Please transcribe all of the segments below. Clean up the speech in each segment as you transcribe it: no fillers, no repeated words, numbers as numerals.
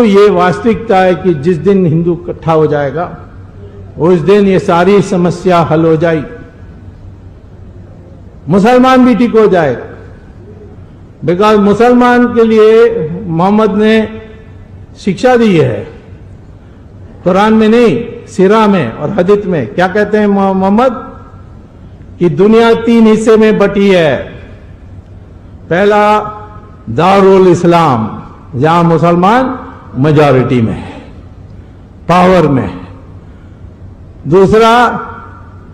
तो ये वास्तविकता है कि जिस दिन हिंदू इकट्ठा हो जाएगा उस दिन ये सारी समस्या हल हो जाएगी, मुसलमान भी ठीक हो जाएगा। बिकॉज मुसलमान के लिए मोहम्मद ने शिक्षा दी है, कुरान में नहीं, सीरा में और हदीस में। क्या कहते हैं मोहम्मद? कि दुनिया 3 हिस्से में बटी है। पहला दारुल इस्लाम, जहां मुसलमान मेजॉरिटी में है, पावर में है। दूसरा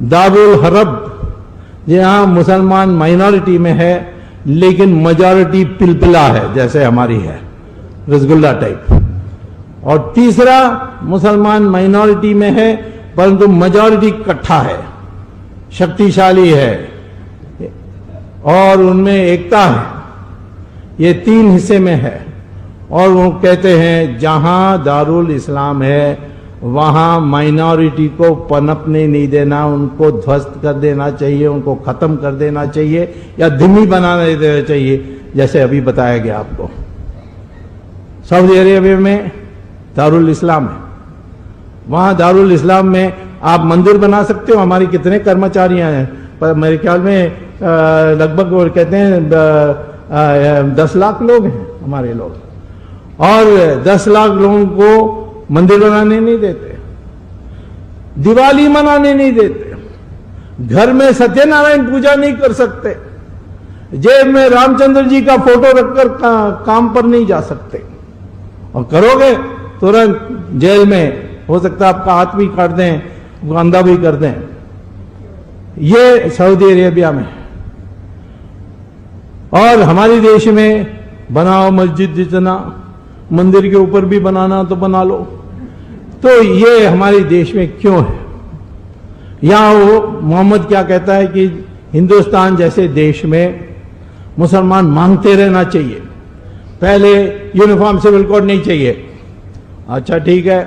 दारुल हरब, जहां मुसलमान माइनॉरिटी में है लेकिन मेजॉरिटी पिलपिला है, जैसे हमारी है, रसगुल्ला टाइप। और तीसरा मुसलमान माइनॉरिटी में है परंतु मेजॉरिटी इकट्ठा है, शक्तिशाली है और उनमें एकता है। ये 3 हिस्से में है। और वो कहते हैं जहां दारुल इस्लाम है वहां माइनॉरिटी को पनपने नहीं देना, उनको ध्वस्त कर देना चाहिए, उनको खत्म कर देना चाहिए या धीमी बना देना चाहिए, जैसे अभी बताया गया आपको। सऊदी अरेबिया में दारुल इस्लाम है, वहां दारुल इस्लाम में आप मंदिर बना सकते हो। हमारी कितने कर्मचारियां हैं, पर मेरे ख्याल में लगभग वो कहते हैं 10 लाख लोग हैं हमारे लोग, और 10 लाख लोगों को मंदिर बनाने नहीं देते, दिवाली मनाने नहीं देते, घर में सत्यनारायण पूजा नहीं कर सकते, जेब में रामचंद्र जी का फोटो रखकर काम पर नहीं जा सकते, और करोगे तुरंत जेल में, हो सकता है आपका हाथ भी काट दें, अंधा भी कर दें। ये सऊदी अरेबिया में। और हमारे देश में बनाओ मस्जिद, जितना मंदिर के ऊपर भी बनाना तो बना लो। तो ये हमारे देश में क्यों है? यहां वो मोहम्मद क्या कहता है कि हिंदुस्तान जैसे देश में मुसलमान मांगते रहना चाहिए। पहले यूनिफॉर्म सिविल कोड नहीं चाहिए, अच्छा ठीक है।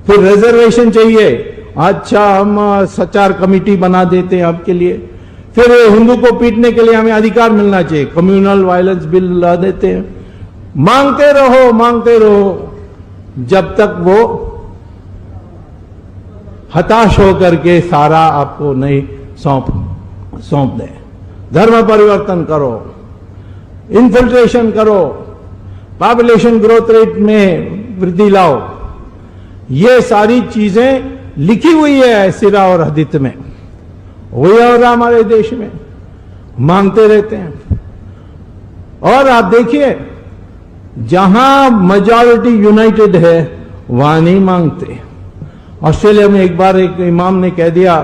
फिर रिजर्वेशन चाहिए, अच्छा हम सचार कमेटी बना देते हैं आपके लिए। फिर हिंदू को पीटने के लिए हमें अधिकार मिलना चाहिए, कम्युनल वायलेंस बिल ला देते हैं। मांगते रहो जब तक वो हताश होकर के सारा आपको नहीं सौंप दे। धर्म परिवर्तन करो, इन्फिल्ट्रेशन करो, पॉपुलेशन ग्रोथ रेट में वृद्धि लाओ। ये सारी चीजें लिखी हुई है सीरा और हदीस में, वही हो रहा हमारे देश में। मांगते रहते हैं। और आप देखिए जहां मेजॉरिटी यूनाइटेड है वहां नहीं मांगते। ऑस्ट्रेलिया में एक बार एक इमाम ने कह दिया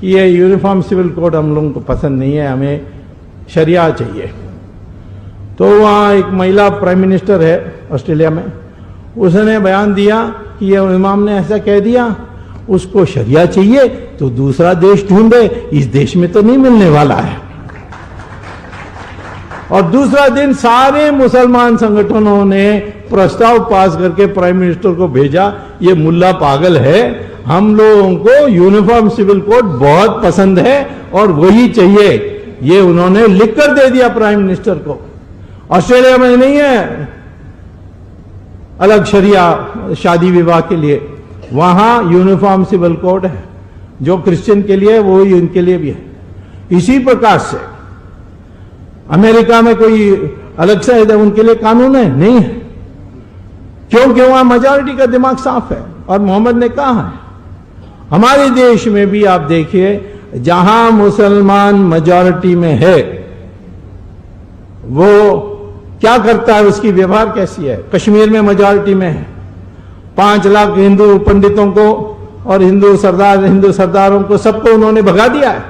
कि ये यूनिफॉर्म सिविल कोड हम लोगों को पसंद नहीं है, हमें शरिया चाहिए। तो वहां एक महिला प्राइम मिनिस्टर है ऑस्ट्रेलिया में, उसने बयान दिया कि ये इमाम ने ऐसा कह दिया, उसको शरिया चाहिए तो दूसरा देश ढूंढे, इस देश में तो नहीं मिलने वाला है। और दूसरा दिन सारे मुसलमान संगठनों ने प्रस्ताव पास करके प्राइम मिनिस्टर को भेजा, ये मुल्ला पागल है, हम लोगों को यूनिफॉर्म सिविल कोड बहुत पसंद है और वही चाहिए। ये उन्होंने लिखकर दे दिया प्राइम मिनिस्टर को। ऑस्ट्रेलिया में नहीं है अलग शरिया शादी विवाह के लिए, वहां यूनिफॉर्म सिविल कोड है, जो क्रिश्चियन के लिए वो ही उनके लिए भी है। इसी प्रकार से अमेरिका में कोई अलग से उनके लिए कानून है? नहीं है। क्योंकि वहां मेजॉरिटी का दिमाग साफ है और मोहम्मद ने कहा है। हमारे देश में भी आप देखिए जहां मुसलमान मेजॉरिटी में है वो क्या करता है, उसकी व्यवहार कैसी है। कश्मीर में मेजॉरिटी में है, 5 लाख हिंदू पंडितों को और हिंदू सरदारों को सबको उन्होंने भगा दिया है।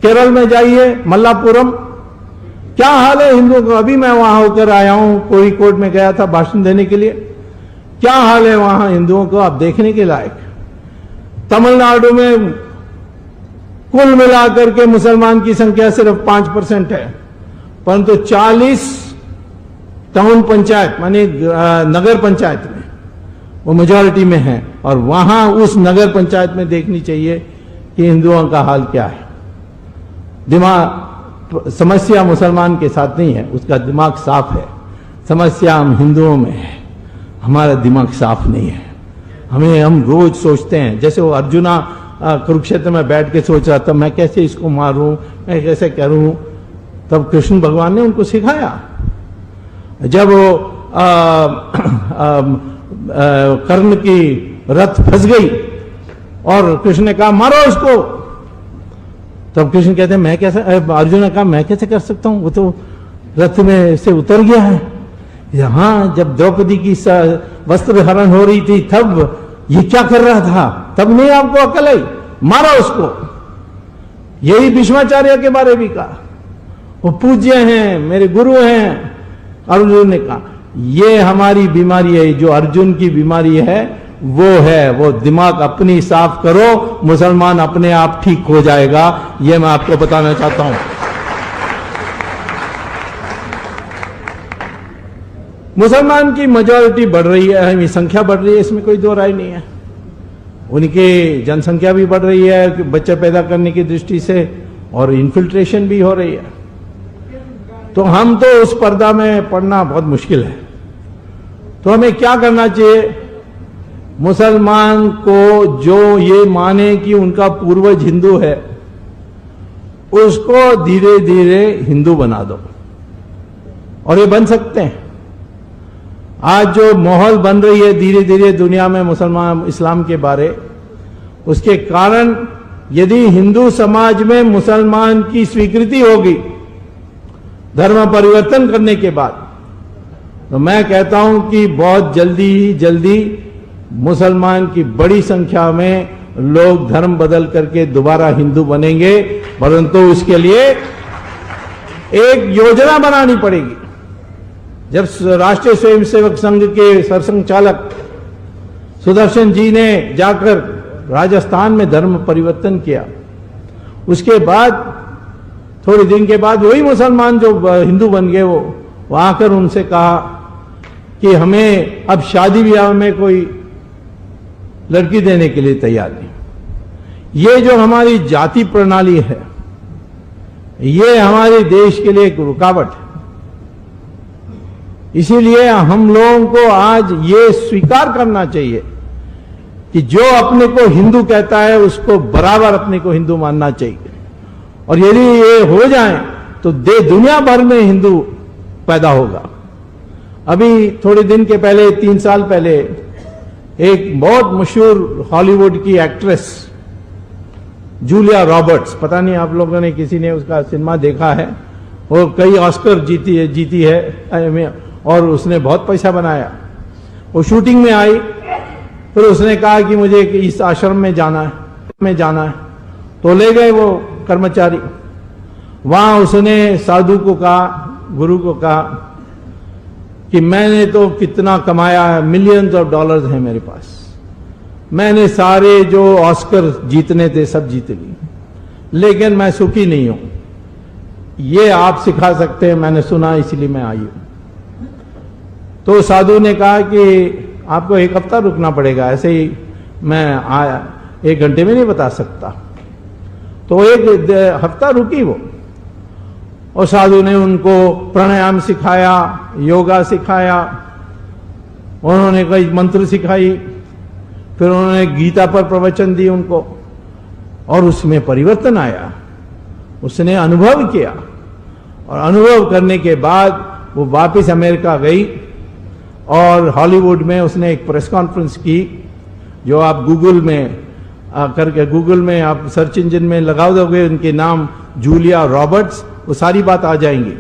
केरल में जाइए, मल्लापुरम, क्या हाल है हिंदुओं का। अभी मैं वहां होकर आया हूं, कोझिकोड में गया था भाषण देने के लिए, क्या हाल है वहां हिंदुओं को, आप देखने के लायक। तमिलनाडु में कुल मिलाकर के मुसलमान की संख्या सिर्फ 5% है, परंतु 40 टाउन पंचायत मानी नगर पंचायत में वो मेजॉरिटी में है। और वहां उस नगर पंचायत में देखनी चाहिए कि हिंदुओं का हाल क्या है। समस्या मुसलमान के साथ नहीं है, उसका दिमाग साफ है, समस्या हम हिंदुओं में है। हमारा दिमाग साफ नहीं है। हम रोज सोचते हैं, जैसे वो अर्जुना कुरुक्षेत्र में बैठ के सोच रहा था, मैं कैसे इसको मारूं, मैं कैसे करूं। तब कृष्ण भगवान ने उनको सिखाया। जब वो कर्ण की रथ फंस गई और कृष्ण ने कहा मारो उसको, तब कृष्ण कहते हैं मैं कैसे, अर्जुन ने कहा मैं कैसे कर सकता हूं, वो तो रथ में से उतर गया है। यहां जब द्रौपदी की वस्त्र हरण हो रही थी तब ये क्या कर रहा था, तब नहीं आपको अकल आई, मारा उसको। यही भीष्माचार्य के बारे भी कहा, वो पूज्य हैं, मेरे गुरु हैं। अर्जुन ने कहा ये हमारी बीमारी है, जो अर्जुन की बीमारी है वो दिमाग अपनी साफ करो, मुसलमान अपने आप ठीक हो जाएगा। ये मैं आपको बताना चाहता हूं। मुसलमान की मेजॉरिटी बढ़ रही है, संख्या बढ़ रही है, इसमें कोई दो राय नहीं है। उनकी जनसंख्या भी बढ़ रही है बच्चे पैदा करने की दृष्टि से, और इन्फिल्ट्रेशन भी हो रही है। तो हम तो उस पर्दा में पड़ना बहुत मुश्किल है। तो हमें क्या करना चाहिए, मुसलमान को जो ये माने कि उनका पूर्वज हिंदू है, उसको धीरे धीरे हिंदू बना दो, और ये बन सकते हैं। आज जो माहौल बन रही है धीरे धीरे दुनिया में मुसलमान इस्लाम के बारे, उसके कारण यदि हिंदू समाज में मुसलमान की स्वीकृति होगी धर्म परिवर्तन करने के बाद, तो मैं कहता हूं कि बहुत जल्दी ही जल्दी मुसलमान की बड़ी संख्या में लोग धर्म बदल करके दोबारा हिंदू बनेंगे। परंतु उसके लिए एक योजना बनानी पड़ेगी। जब राष्ट्रीय स्वयंसेवक संघ के सरसंघचालक सुदर्शन जी ने जाकर राजस्थान में धर्म परिवर्तन किया, उसके बाद थोड़े दिन के बाद वही मुसलमान जो हिंदू बन गए वो आकर उनसे कहा कि हमें अब शादी ब्याह में कोई लड़की देने के लिए तैयार नहीं। ये जो हमारी जाति प्रणाली है, ये हमारे देश के लिए एक रुकावट है। इसीलिए हम लोगों को आज ये स्वीकार करना चाहिए कि जो अपने को हिंदू कहता है उसको बराबर अपने को हिंदू मानना चाहिए। और यदि ये हो जाए तो दुनिया भर में हिंदू पैदा होगा। अभी थोड़े दिन के पहले, 3 साल पहले, एक बहुत मशहूर हॉलीवुड की एक्ट्रेस जूलिया रॉबर्ट्स, पता नहीं आप लोगों ने किसी ने उसका सिनेमा देखा है, वो कई ऑस्कर जीती है और उसने बहुत पैसा बनाया। वो शूटिंग में आई, फिर उसने कहा कि मुझे इस आश्रम में जाना है, तो ले गए वो कर्मचारी। वहां उसने साधु को कहा, गुरु को कहा कि मैंने तो कितना कमाया है, मिलियंस ऑफ डॉलर्स हैं मेरे पास, मैंने सारे जो ऑस्कर जीतने थे सब जीत ली, लेकिन मैं सुखी नहीं हूं। ये आप सिखा सकते हैं, मैंने सुना इसलिए मैं आई हूं। तो साधु ने कहा कि आपको 1 हफ्ता रुकना पड़ेगा, ऐसे ही मैं आया 1 घंटे में नहीं बता सकता। तो 1 हफ्ता रुकी वो, और साधु ने उनको प्राणायाम सिखाया, योगा सिखाया, उन्होंने कई मंत्र सिखाई, फिर उन्होंने गीता पर प्रवचन दी उनको, और उसमें परिवर्तन आया। उसने अनुभव किया, और अनुभव करने के बाद वो वापस अमेरिका गई और हॉलीवुड में उसने एक प्रेस कॉन्फ्रेंस की, जो आप गूगल में आप सर्च इंजन में लगा दोगे उनके नाम जूलिया रॉबर्ट्स, वो सारी बात आ जाएंगी।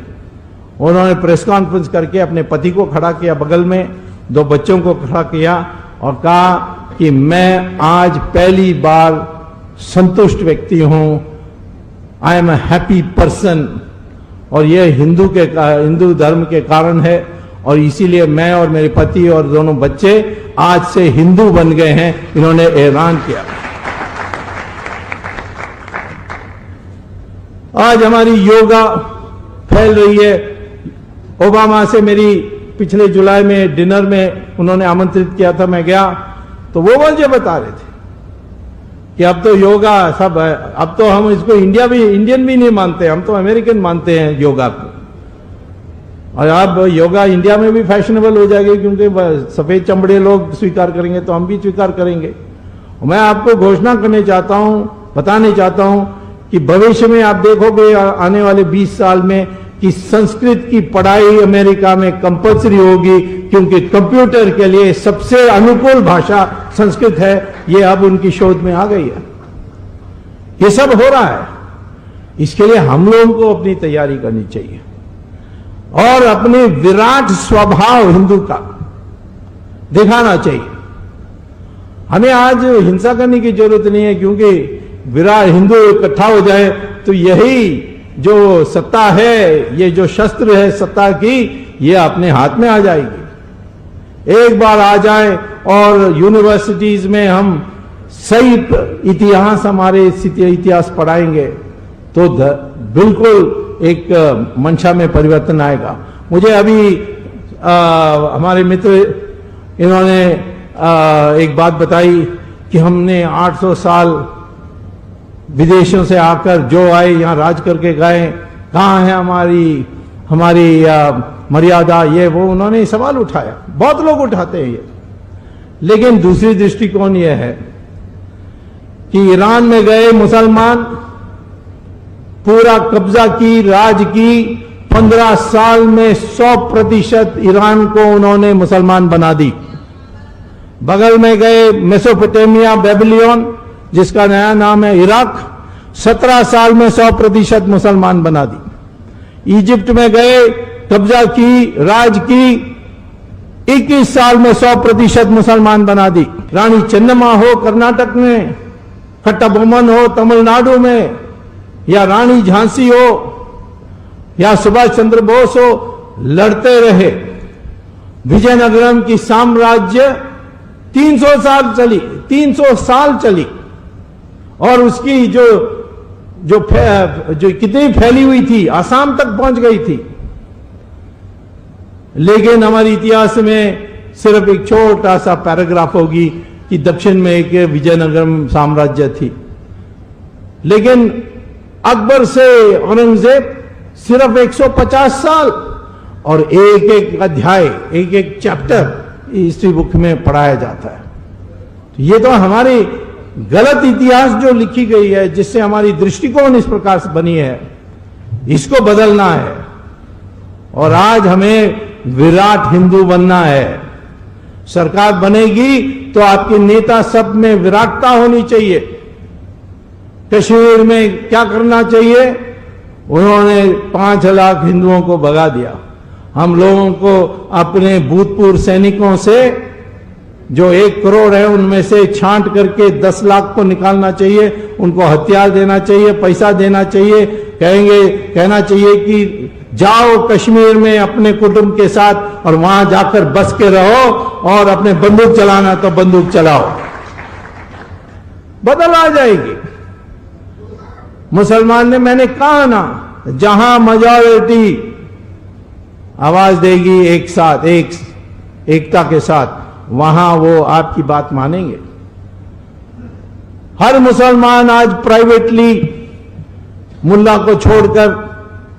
उन्होंने प्रेस कॉन्फ्रेंस करके अपने पति को खड़ा किया बगल में, 2 बच्चों को खड़ा किया और कहा कि मैं आज पहली बार संतुष्ट व्यक्ति हूं, I am a happy person, और यह हिंदू धर्म के कारण है, और इसीलिए मैं और मेरे पति और दोनों बच्चे आज से हिंदू बन गए हैं, इन्होंने ऐलान किया। आज हमारी योगा फैल रही है। ओबामा से मेरी पिछले जुलाई में डिनर में उन्होंने आमंत्रित किया था, मैं गया, तो वो मुझे बता रहे थे कि अब तो योगा सब है, अब तो हम इसको इंडियन भी नहीं मानते, हम तो अमेरिकन मानते हैं योगा को। और अब योगा इंडिया में भी फैशनेबल हो जाएगी, क्योंकि सफेद चमड़े लोग स्वीकार करेंगे तो हम भी स्वीकार करेंगे। मैं आपको घोषणा करने चाहता हूं, बताने चाहता हूं कि भविष्य में आप देखोगे आने वाले 20 साल में कि संस्कृत की पढ़ाई अमेरिका में कंपलसरी होगी, क्योंकि कंप्यूटर के लिए सबसे अनुकूल भाषा संस्कृत है। ये अब उनकी शोध में आ गई है। ये सब हो रहा है। इसके लिए हम लोगों को अपनी तैयारी करनी चाहिए और अपने विराट स्वभाव हिंदू का दिखाना चाहिए। हमें आज हिंसा करने की जरूरत नहीं है, क्योंकि विराट हिंदू इकट्ठा हो जाए तो यही जो सत्ता है, ये जो शस्त्र है सत्ता की, ये अपने हाथ में आ जाएगी। एक बार आ जाए और यूनिवर्सिटीज में हम सही इतिहास, हमारे इतिहास पढ़ाएंगे तो बिल्कुल एक मंशा में परिवर्तन आएगा। मुझे अभी हमारे मित्र इन्होंने एक बात बताई कि हमने 800 साल विदेशों से आकर जो आए यहां राज करके गए, कहां है हमारी मर्यादा, ये वो उन्होंने सवाल उठाया। बहुत लोग उठाते हैं ये, लेकिन दूसरी दृष्टिकोण यह है कि ईरान में गए मुसलमान, पूरा कब्जा की, राज की, 15 साल में 100% ईरान को उन्होंने मुसलमान बना दी। बगल में गए मेसोपोटामिया, बेबीलोन, जिसका नया नाम है इराक, 17 साल में 100% मुसलमान बना दी। इजिप्ट में गए, कब्जा की, राज की, 21 साल में 100% मुसलमान बना दी। रानी चन्नम्मा हो कर्नाटक में, कट्टाबोमन हो तमिलनाडु में, या रानी झांसी हो या सुभाष चंद्र बोस हो, लड़ते रहे। विजयनगरम की साम्राज्य 300 साल चली, 300 साल चली, और उसकी जो कितनी फैली हुई थी, आसाम तक पहुंच गई थी। लेकिन हमारे इतिहास में सिर्फ एक छोटा सा पैराग्राफ होगी कि दक्षिण में एक विजयनगरम साम्राज्य थी। लेकिन अकबर से औरंगजेब सिर्फ 150 साल, और एक एक अध्याय, एक एक चैप्टर हिस्ट्री बुक में पढ़ाया जाता है। तो ये तो हमारी गलत इतिहास जो लिखी गई है, जिससे हमारी दृष्टिकोण इस प्रकार से बनी है, इसको बदलना है। और आज हमें विराट हिंदू बनना है। सरकार बनेगी तो आपके नेता सब में विराटता होनी चाहिए। कश्मीर में क्या करना चाहिए? उन्होंने 5 लाख हिंदुओं को भगा दिया। हम लोगों को अपने भूतपूर्व सैनिकों से जो 1 करोड़ है उनमें से छांट करके 10 लाख को निकालना चाहिए, उनको हथियार देना चाहिए, पैसा देना चाहिए, कहना चाहिए कि जाओ कश्मीर में अपने कुटुंब के साथ और वहां जाकर बस के रहो, और अपने बंदूक चलाना तो बंदूक चलाओ। बदल आ जाएगी। मुसलमान ने, मैंने कहा ना, जहां मेजॉरिटी आवाज देगी एक साथ, एकता के साथ, वहां वो आपकी बात मानेंगे। हर मुसलमान आज प्राइवेटली मुल्ला को छोड़कर,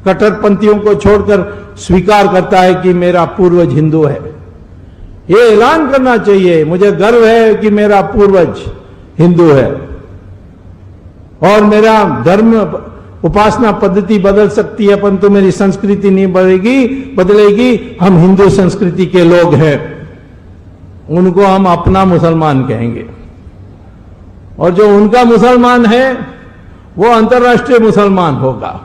कट्टरपंथियों को छोड़कर स्वीकार करता है कि मेरा पूर्वज हिंदू है। ये ऐलान करना चाहिए, मुझे गर्व है कि मेरा पूर्वज हिंदू है, और मेरा धर्म उपासना पद्धति बदल सकती है, परंतु मेरी संस्कृति नहीं बदलेगी। हम हिंदू संस्कृति के लोग हैं, उनको हम अपना मुसलमान कहेंगे, और जो उनका मुसलमान है वो अंतर्राष्ट्रीय मुसलमान होगा।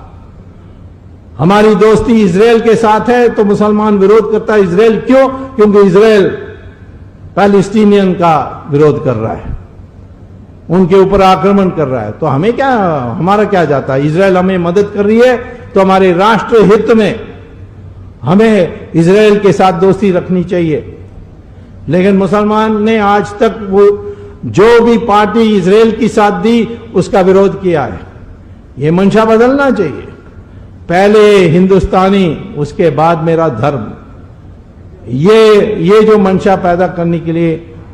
हमारी दोस्ती इजराइल के साथ है तो मुसलमान विरोध करता है। इजराइल क्यों? क्योंकि इजराइल पैलेस्टीनियन का विरोध कर रहा है, उनके ऊपर आक्रमण कर रहा है। तो हमें क्या, हमारा क्या जाता है? इजराइल हमें मदद कर रही है तो हमारे राष्ट्र हित में हमें इजराइल के साथ दोस्ती रखनी चाहिए। लेकिन मुसलमान ने आज तक वो जो भी पार्टी इजराइल की साथ दी उसका विरोध किया है। ये मंशा बदलना चाहिए। पहले हिंदुस्तानी, उसके बाद मेरा धर्म। ये जो मंशा पैदा करने के लिए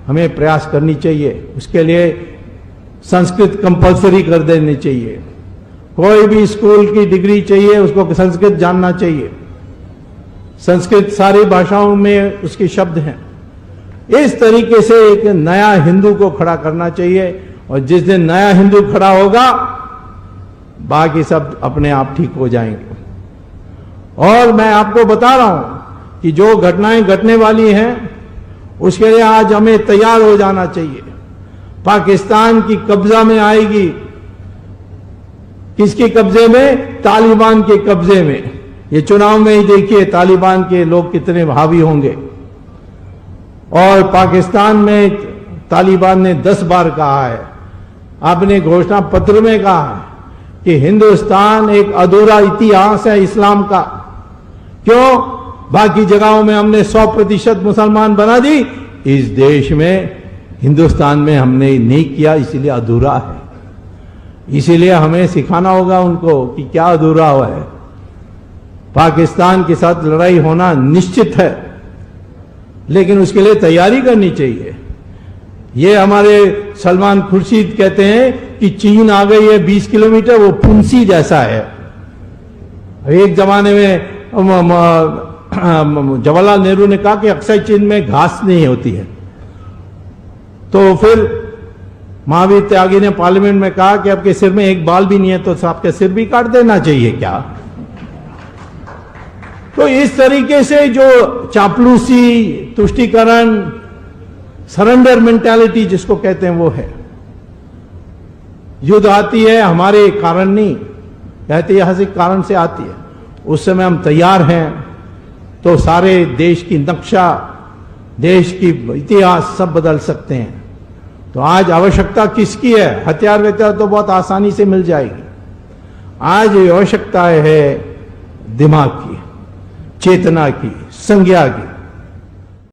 हमें प्रयास करनी चाहिए। उसके लिए संस्कृत कंपलसरी कर देनी चाहिए। कोई भी स्कूल की डिग्री चाहिए उसको संस्कृत जानना चाहिए। संस्कृत सारी भाषाओं में उसके शब्द हैं। इस तरीके से एक नया हिंदू को खड़ा करना चाहिए, और जिस दिन नया हिंदू खड़ा होगा बाकी सब अपने आप ठीक हो जाएंगे। और मैं आपको बता रहा हूं कि जो घटनाएं घटने वाली हैं उसके लिए आज हमें तैयार हो जाना चाहिए। पाकिस्तान की कब्जा में आएगी। किसके कब्जे में? तालिबान के कब्जे में। ये चुनाव में ही देखिए तालिबान के लोग कितने हावी होंगे। और पाकिस्तान में तालिबान ने 10 बार कहा है, अपने घोषणा पत्र में कहा है कि हिंदुस्तान एक अधूरा इतिहास है इस्लाम का। क्यों? बाकी जगहों में हमने 100% मुसलमान बना दी, इस देश में हिंदुस्तान में हमने नहीं किया, इसीलिए अधूरा है। इसीलिए हमें सिखाना होगा उनको कि क्या अधूरा हुआ है। पाकिस्तान के साथ लड़ाई होना निश्चित है, लेकिन उसके लिए तैयारी करनी चाहिए। ये हमारे सलमान खुर्शीद कहते हैं कि चीन आ गई है 20 किलोमीटर, वो फुंसी जैसा है। एक जमाने में जवाहरलाल नेहरू ने कहा कि अक्सर चीन में घास नहीं होती है, तो फिर महावीर त्यागी ने पार्लियामेंट में कहा कि आपके सिर में एक बाल भी नहीं है, तो आपके सिर भी काट देना चाहिए क्या? तो इस तरीके से जो चापलूसी, तुष्टीकरण, सरेंडर मेंटालिटी जिसको कहते हैं वो है। युद्ध आती है हमारे कारण नहीं, ऐतिहासिक कारण से आती है। उस समय हम तैयार हैं तो सारे देश की नक्शा, देश की इतिहास सब बदल सकते हैं। तो आज आवश्यकता किसकी है? हथियार व्यक्ति तो बहुत आसानी से मिल जाएगी। आज आवश्यकता है दिमाग की, चेतना की, संज्ञा की।